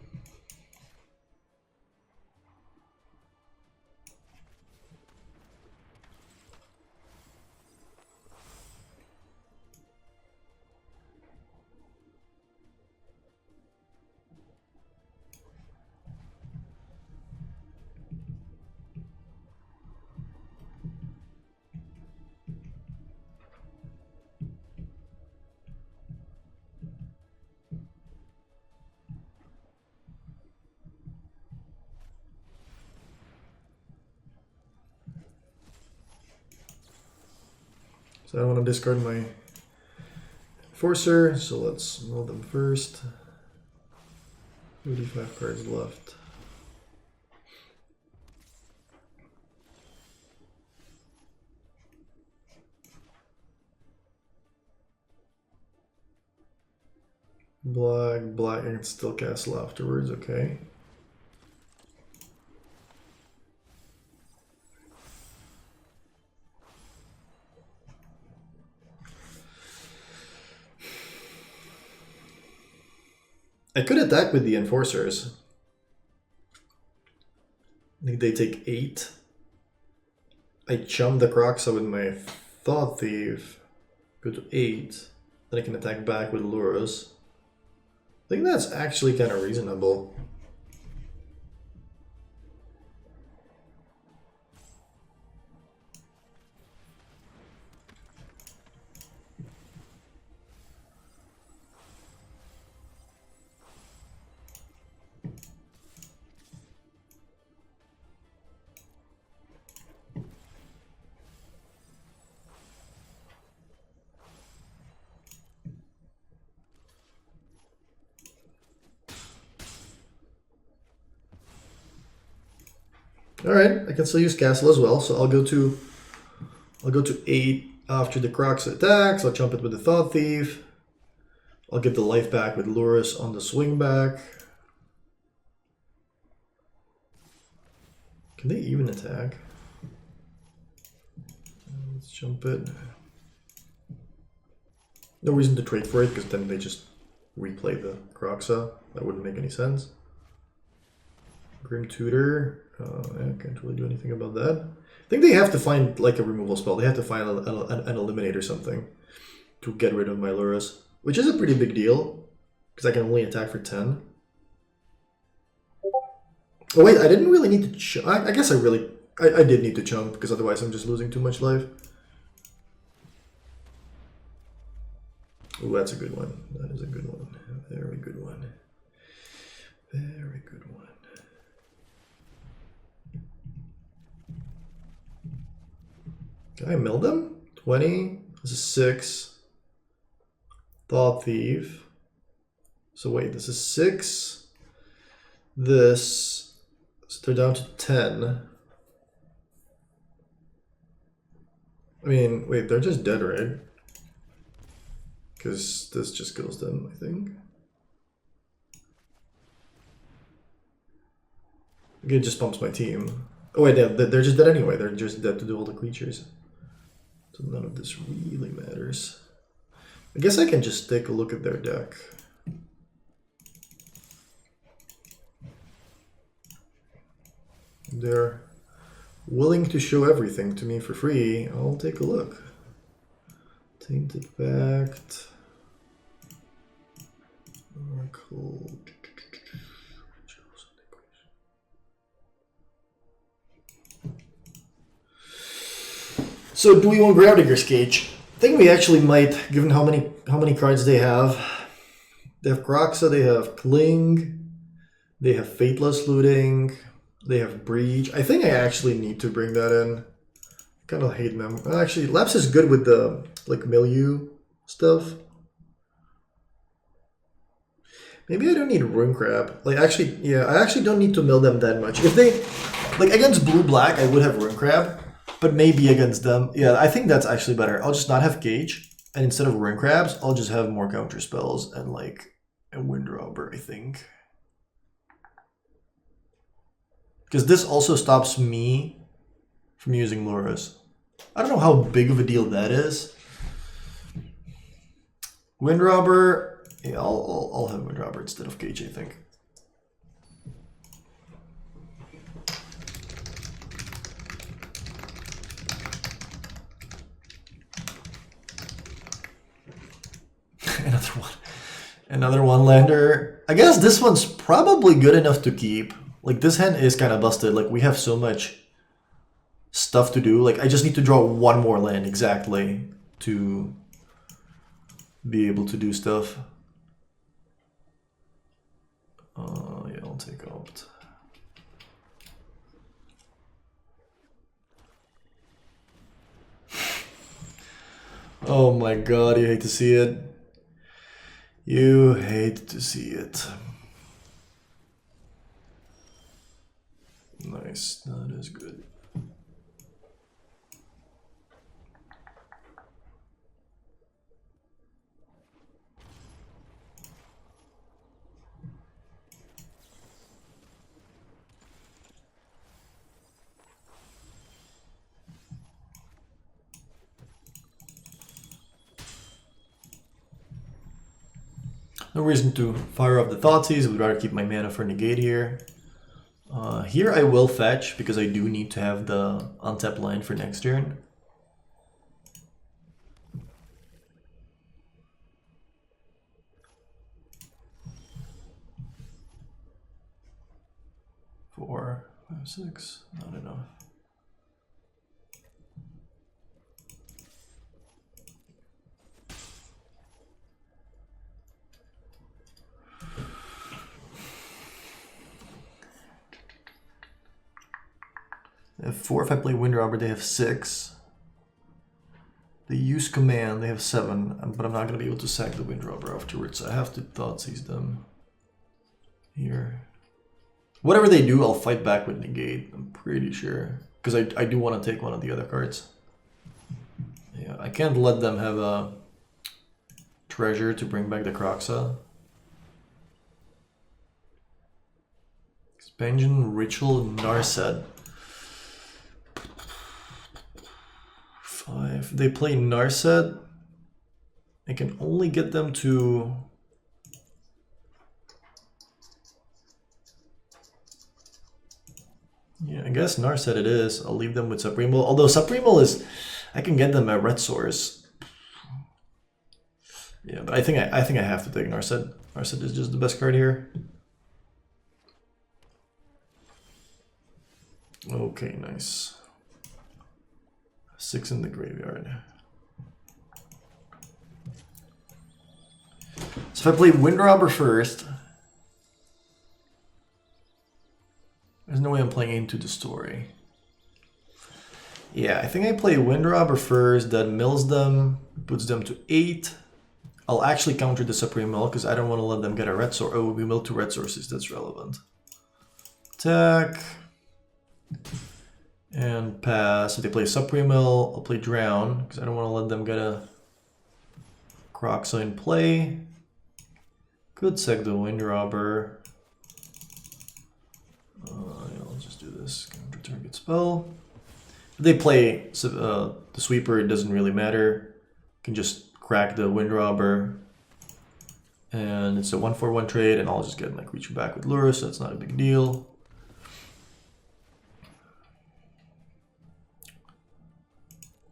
So I want to discard my Forcer, so let's mill them first. 35 cards left. Black, I can still castle afterwards, okay. I could attack with the Enforcers. I think they take 8. I chump the Kroxa with my Thought Thief. Go to 8. Then I can attack back with Lurrus. I think that's actually kind of reasonable. Alright, I can still use Castle as well, so I'll go to 8 after the Kroxa attacks. I'll jump it with the Thought Thief. I'll get the life back with Lurrus on the swing back. Can they even attack? Let's jump it. No reason to trade for it, because then they just replay the Kroxa. That wouldn't make any sense. Grim Tutor. I can't really do anything about that. I think they have to find like a removal spell. They have to find an eliminate or something to get rid of my Lurrus, which is a pretty big deal because I can only attack for 10. Oh wait, I didn't really need to chunk. I guess I did need to chunk because otherwise I'm just losing too much life. Oh, that's a good one. That is a good one. Very good one. Very good one. Can I mill them? 20. This is 6. Thought Thief. So wait, this is 6. This. So they're down to 10. I mean, wait, they're just dead, right? Because this just kills them, I think. It just bumps my team. Oh wait, they're just dead anyway. They're just dead to do all the creatures. So none of this really matters. I guess I can just take a look at their deck. They're willing to show everything to me for free. I'll take a look. Tainted Pact. Oracle. So do we want Gravedigger's Cage? I think we actually might, given how many cards they have. They have Kroxa, they have Cling, they have Fateless Looting, they have Breach. I think I actually need to bring that in. Kind of hate them. Actually, Lapse is good with the like milieu stuff. Maybe I don't need Rune Crab. Like actually, yeah, I actually don't need to mill them that much. If they like against blue-black, I would have Rune Crab. But maybe against them, yeah, I think that's actually better. I'll just not have Cage, and instead of Rune Crabs, I'll just have more counter spells and like a Wind Robber, I think. Because this also stops me from using Lurrus. I don't know how big of a deal that is. Wind Robber, yeah, I'll have Wind Robber instead of Cage, I think. Another one lander. I guess this one's probably good enough to keep. Like this hand is kind of busted. Like we have so much stuff to do. Like I just need to draw one more land exactly to be able to do stuff. Yeah, I'll take Opt. Oh my god, you hate to see it. You hate to see it. Nice, that is good. No reason to fire up the Thoughtseize. Would rather keep my mana for negate here. Here I will fetch because I do need to have the untap line for next turn. Four, five, six, not enough. They have 4. If I play Windrobber, they have 6. They use command, they have 7, but I'm not going to be able to sack the Windrobber afterwards. So I have to Thoughtseize them here. Whatever they do, I'll fight back with negate, I'm pretty sure. Because I do want to take one of the other cards. Yeah, I can't let them have a treasure to bring back the Kroxa. Expansion, Ritual, Narset. 5. They play Narset. I can only get them to... Yeah, I guess Narset it is. I'll leave them with Supremal. Although Supremal is... I can get them at Red Source. Yeah, but I think I have to take Narset. Narset is just the best card here. Okay, nice. 6 in the graveyard. So if I play Windrobber first, there's no way I'm playing Into the Story. Yeah, I think I play Windrobber first, that mills them, puts them to 8. I'll actually counter the Supreme Mill because I don't want to let them get a red source. Oh, we mill 2 red sources, that's relevant. Attack. And pass. If they play Supreme Mill, I'll play Drown because I don't want to let them get a Kroxa in play. Could sack the Windrobber. Yeah, I'll just do this. Counter target spell. If they play the Sweeper, it doesn't really matter. You can just crack the Windrobber. And it's a 1/1 trade, and I'll just get my creature back with Lure, so that's not a big deal.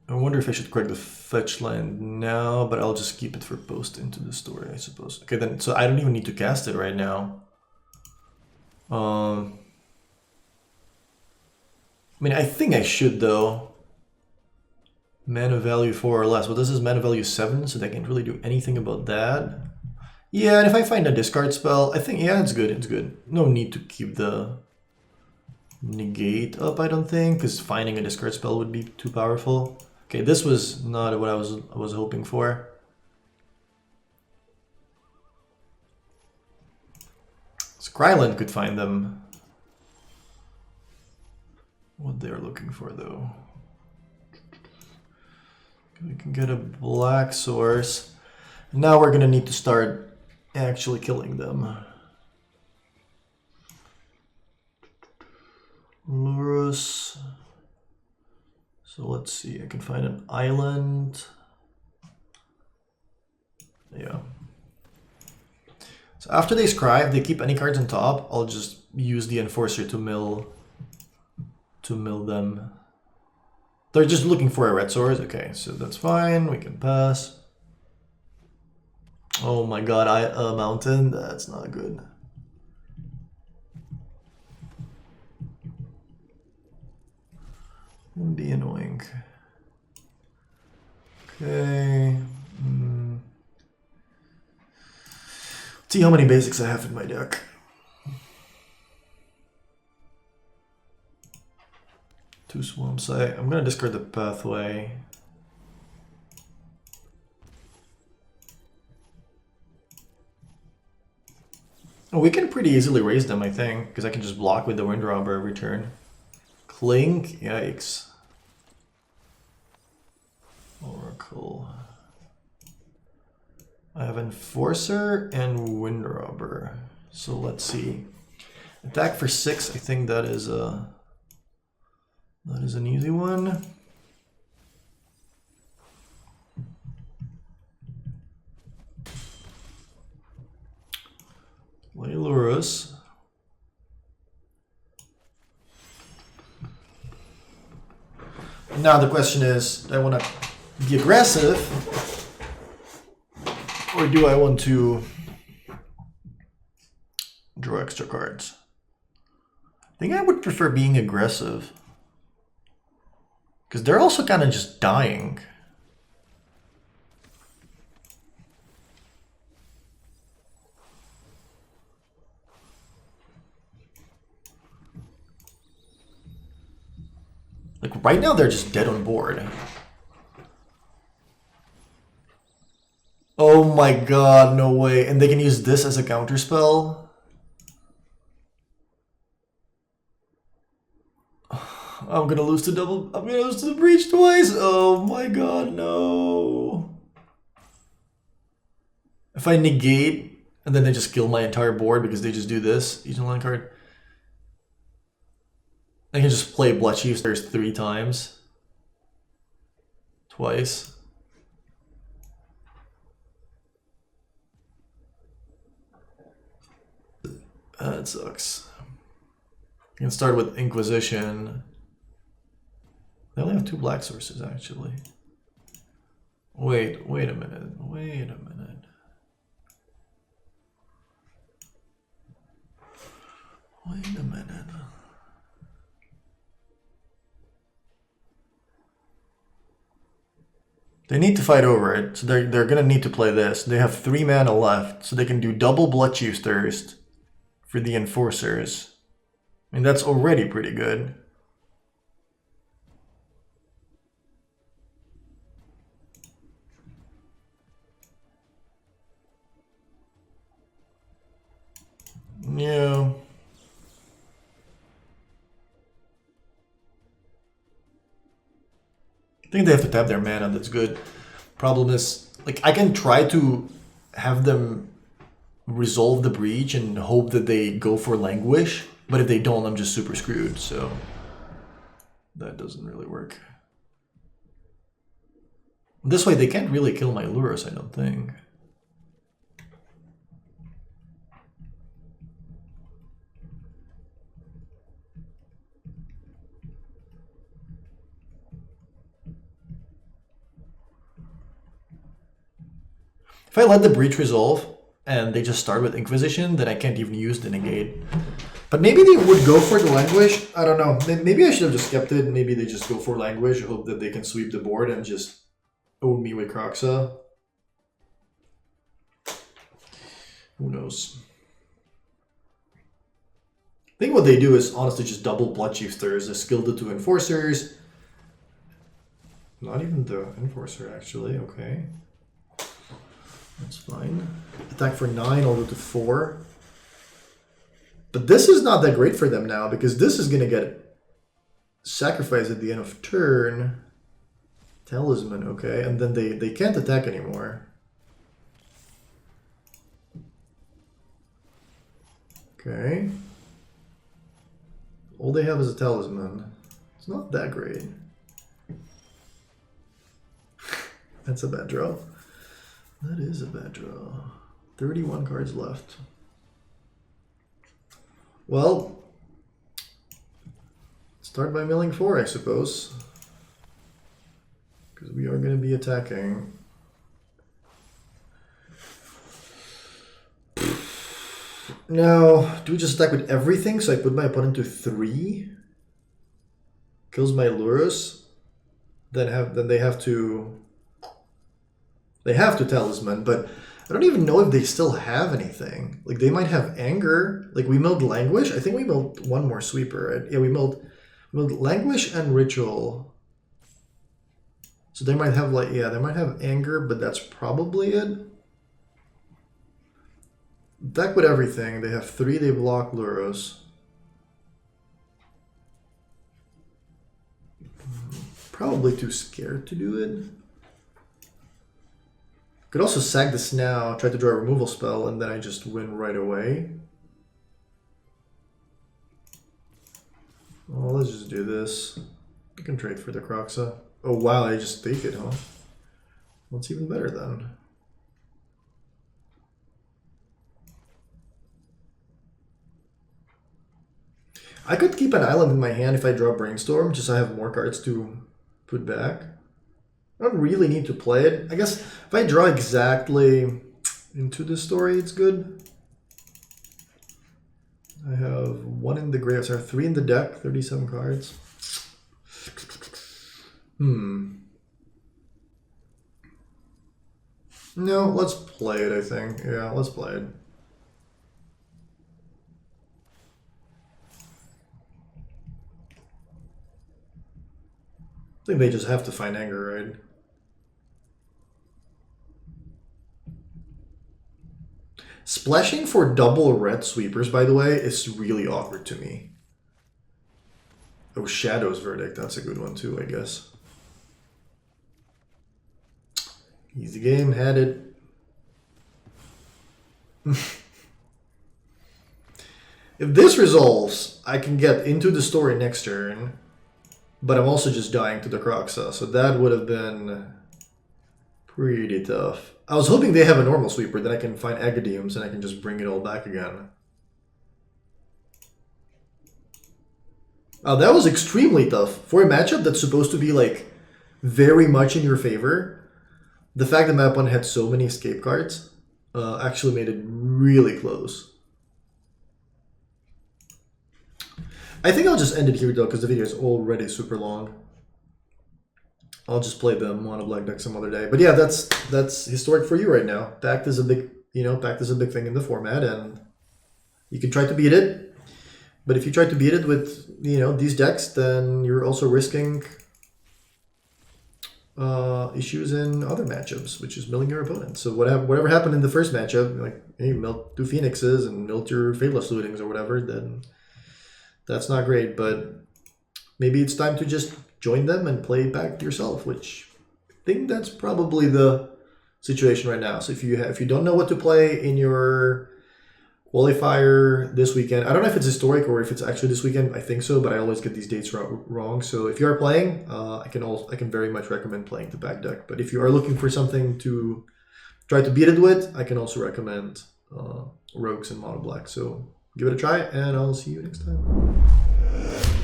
I wonder if I should crack the fetch land now, but I'll just keep it for post Into the Story, I suppose. Okay, then, so I don't even need to cast it right now. I mean, I think I should, though. Mana value 4 or less. Well, this is mana value 7, so they can't really do anything about that. Yeah, and if I find a discard spell, I think, yeah, it's good, it's good. No need to keep the negate up, I don't think, because finding a discard spell would be too powerful. Okay, this was not what I was hoping for. Skryland could find them. What they're looking for, though. We can get a black source. Now we're gonna need to start actually killing them. Lurus. So let's see, I can find an island. Yeah. So after they scry, if they keep any cards on top, I'll just use the Enforcer to mill them. They're just looking for a red source. Okay, so that's fine. We can pass. Oh my god, a mountain? That's not good. Would be annoying. Okay. See how many basics I have in my deck. Two swamps. I'm gonna discard the pathway. Oh, we can pretty easily raise them, I think, because I can just block with the Windrobber every turn. Clink, yikes. Oracle. I have Enforcer and Windrobber. So let's see. Attack for 6, I think that is an easy one. Lurus. Now the question is, do I want to be aggressive, or do I want to draw extra cards? I think I would prefer being aggressive, because they're also kind of just dying. Like right now, they're just dead on board. Oh my god, no way. And they can use this as a counterspell? I'm gonna lose to I'm gonna lose to the breach twice. Oh my god, no. If I negate, and then they just kill my entire board because they just do this, each line card. I can just play Bloodchiefs 3 times. Twice. That sucks. You can start with Inquisition. They only have 2 black sources, actually. Wait a minute. Wait a minute. Wait a minute. They need to fight over it, so they're gonna need to play this. They have 3 mana left, so they can do double Bloodchiefs Thirst for the Enforcers. I mean, that's already pretty good. Yeah. I think they have to tap their mana, that's good. Problem is, like, I can try to have them resolve the breach and hope that they go for Languish, but if they don't, I'm just super screwed, so that doesn't really work. This way, they can't really kill my Lurus, I don't think. If I let the breach resolve and they just start with Inquisition, then I can't even use the negate. But maybe they would go for the Languish. I don't know. Maybe I should have just kept it. Maybe they just go for Languish, hope that they can sweep the board and just own me with Kroxa. Who knows? I think what they do is honestly just double Bloodchiefs Thirst, a skill the 2 Enforcers. Not even the Enforcer, actually. Okay. That's fine. Attack for 9, I'll go to 4. But this is not that great for them now, because this is going to get sacrificed at the end of turn. Talisman, okay. And then they can't attack anymore. Okay. All they have is a Talisman. It's not that great. That's a bad draw. That is a bad draw. 31 cards left. Well, start by milling 4, I suppose. Because we are going to be attacking. Now, do we just attack with everything? So I put my opponent to 3? Kills my Lurus. Then they have to... They have to Talisman, but I don't even know if they still have anything. Like, they might have Anger. Like, we milled Languish. I think we milled one more sweeper. Right? Yeah, we milled Languish and Ritual. So they might have, like, yeah, they might have Anger, but that's probably it. Deck with everything. They have 3, they block Lurus. Probably too scared to do it. Could also sack this now, try to draw a removal spell, and then I just win right away. Well, let's just do this. I can trade for the Kroxa. Oh wow, I just take it, huh? What's even better then? I could keep an island in my hand if I draw Brainstorm, just so I have more cards to put back. I don't really need to play it. I guess if I draw exactly into the story, it's good. I have 1 in the grave, so I have 3 in the deck, 37 cards. No, let's play it, I think. Yeah, let's play it. I think they just have to find anger, right? Splashing for double red sweepers, by the way, is really awkward to me. Oh, Shadow's Verdict, that's a good one too, I guess. Easy game, had it. If this resolves, I can get into the story next turn, but I'm also just dying to the Kroxa, so that would have been pretty tough. I was hoping they have a normal sweeper, then I can find Agadiums and I can just bring it all back again. Oh, that was extremely tough. For a matchup that's supposed to be like very much in your favor, the fact that my opponent had so many escape cards actually made it really close. I think I'll just end it here though, because the video is already super long. I'll just play the mono black deck some other day. But yeah, that's historic for you right now. Pact is a big, Pact is a big thing in the format, and you can try to beat it. But if you try to beat it with, these decks, then you're also risking issues in other matchups, which is milling your opponent. So whatever happened in the first matchup, like hey, milt 2 Phoenixes and milt your Faithless Lootings or whatever, then that's not great. But maybe it's time to just join them and play Pact yourself, which I think that's probably the situation right now. So if you don't know what to play in your qualifier this weekend, I don't know if it's historic or if it's actually this weekend. I think so, but I always get these dates wrong. So if you are playing, I can very much recommend playing the Pact deck. But if you are looking for something to try to beat it with, I can also recommend Rogues and Mono Black. So give it a try, and I'll see you next time.